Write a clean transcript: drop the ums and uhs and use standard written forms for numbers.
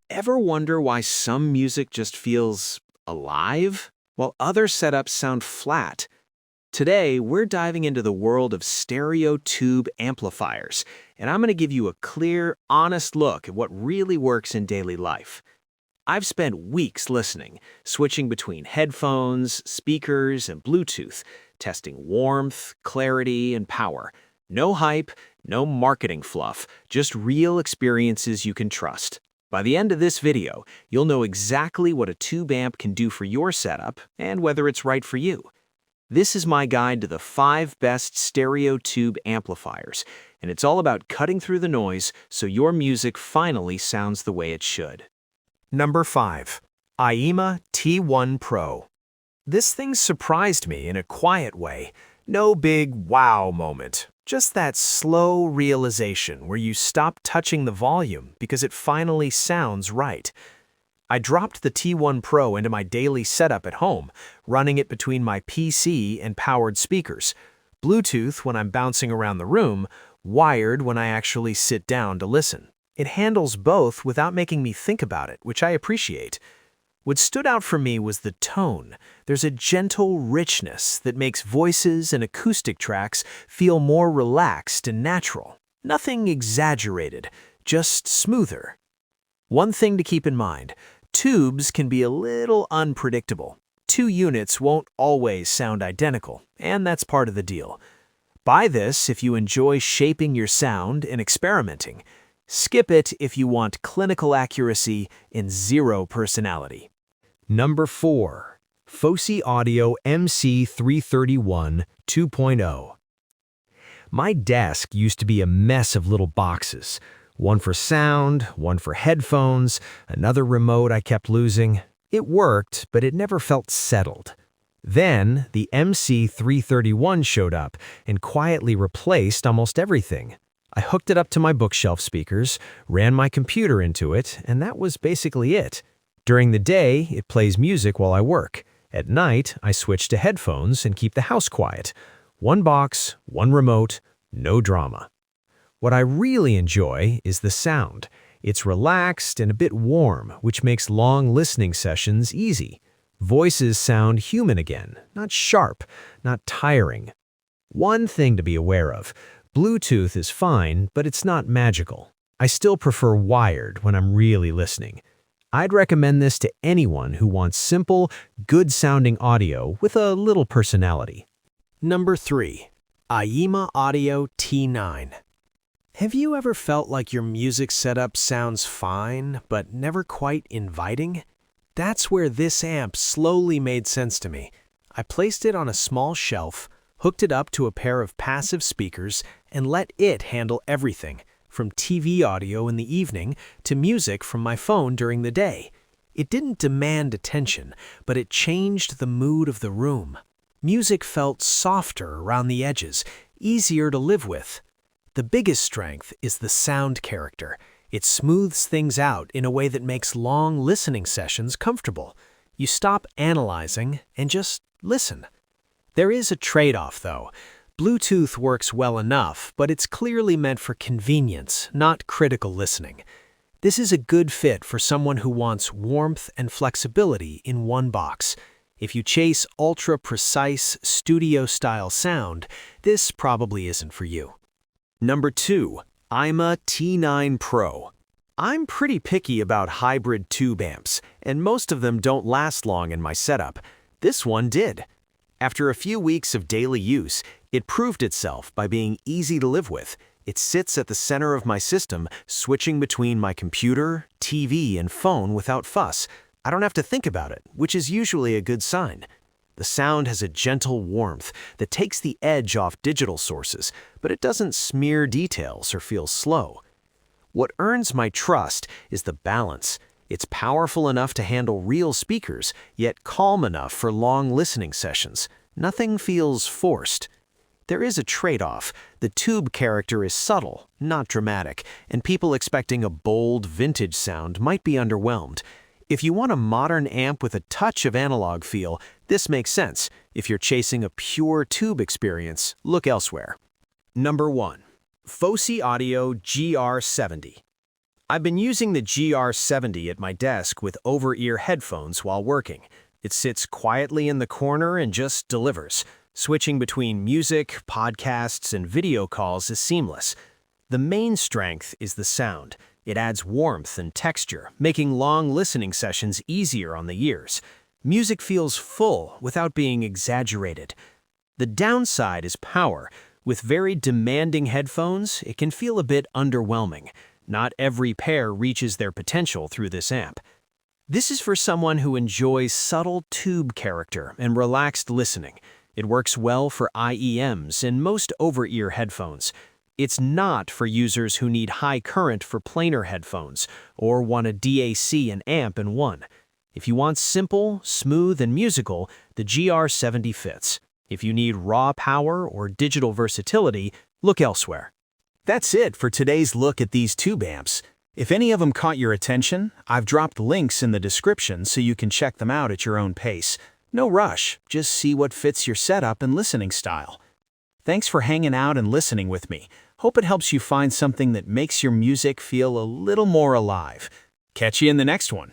Ever wonder why some music just feels alive, while other setups sound flat? Today, we're diving into the world of stereo tube amplifiers, and I'm going to give you a clear, honest look at what really works in daily life. I've spent weeks listening, switching between headphones, speakers, and Bluetooth, testing warmth, clarity, and power. No hype, no marketing fluff, just real experiences you can trust. By the end of this video, you'll know exactly what a tube amp can do for your setup and whether it's right for you. This is my guide to the 5 best stereo tube amplifiers, and it's all about cutting through the noise so your music finally sounds the way it should. Number 5. AIYIMA T1 Pro. This thing surprised me in a quiet way. No big wow moment. Just that slow realization where you stop touching the volume because it finally sounds right. I dropped the T1 Pro into my daily setup at home, running it between my PC and powered speakers, Bluetooth when I'm bouncing around the room, wired when I actually sit down to listen. It handles both without making me think about it, which I appreciate. What stood out for me was the tone. There's a gentle richness that makes voices and acoustic tracks feel more relaxed and natural. Nothing exaggerated, just smoother. One thing to keep in mind, tubes can be a little unpredictable. 2 units won't always sound identical, and that's part of the deal. Buy this if you enjoy shaping your sound and experimenting. Skip it if you want clinical accuracy and zero personality. Number 4. Fosi Audio MC331 2.0. My desk used to be a mess of little boxes. One for sound, one for headphones, another remote I kept losing. It worked, but it never felt settled. Then, the MC331 showed up and quietly replaced almost everything. I hooked it up to my bookshelf speakers, ran my computer into it, and that was basically it. During the day, it plays music while I work. At night, I switch to headphones and keep the house quiet. One box, one remote, no drama. What I really enjoy is the sound. It's relaxed and a bit warm, which makes long listening sessions easy. Voices sound human again, not sharp, not tiring. One thing to be aware of, Bluetooth is fine, but it's not magical. I still prefer wired when I'm really listening. I'd recommend this to anyone who wants simple, good-sounding audio with a little personality. Number 3. AIYIMA Audio T9. Have you ever felt like your music setup sounds fine, but never quite inviting? That's where this amp slowly made sense to me. I placed it on a small shelf, hooked it up to a pair of passive speakers, and let it handle everything, from TV audio in the evening to music from my phone during the day. It didn't demand attention, but it changed the mood of the room. Music felt softer around the edges, easier to live with. The biggest strength is the sound character. It smooths things out in a way that makes long listening sessions comfortable. You stop analyzing and just listen. There is a trade-off, though. Bluetooth works well enough, but it's clearly meant for convenience, not critical listening. This is a good fit for someone who wants warmth and flexibility in one box. If you chase ultra-precise, studio-style sound, this probably isn't for you. Number 2. AIYIMA T9 Pro. I'm pretty picky about hybrid tube amps, and most of them don't last long in my setup. This one did. After a few weeks of daily use, it proved itself by being easy to live with. It sits at the center of my system, switching between my computer, TV, and phone without fuss. I don't have to think about it, which is usually a good sign. The sound has a gentle warmth that takes the edge off digital sources, but it doesn't smear details or feel slow. What earns my trust is the balance. It's powerful enough to handle real speakers, yet calm enough for long listening sessions. Nothing feels forced. There is a trade-off. The tube character is subtle, not dramatic, and people expecting a bold, vintage sound might be underwhelmed. If you want a modern amp with a touch of analog feel, this makes sense. If you're chasing a pure tube experience, look elsewhere. Number 1. Fosi Audio GR70. I've been using the GR70 at my desk with over-ear headphones while working. It sits quietly in the corner and just delivers. Switching between music, podcasts, and video calls is seamless. The main strength is the sound. It adds warmth and texture, making long listening sessions easier on the ears. Music feels full without being exaggerated. The downside is power. With very demanding headphones, it can feel a bit underwhelming. Not every pair reaches their potential through this amp. This is for someone who enjoys subtle tube character and relaxed listening. It works well for IEMs and most over-ear headphones. It's not for users who need high current for planar headphones or want a DAC and amp in one. If you want simple, smooth, and musical, the GR70 fits. If you need raw power or digital versatility, look elsewhere. That's it for today's look at these tube amps. If any of them caught your attention, I've dropped links in the description so you can check them out at your own pace. No rush, just see what fits your setup and listening style. Thanks for hanging out and listening with me. Hope it helps you find something that makes your music feel a little more alive. Catch you in the next one.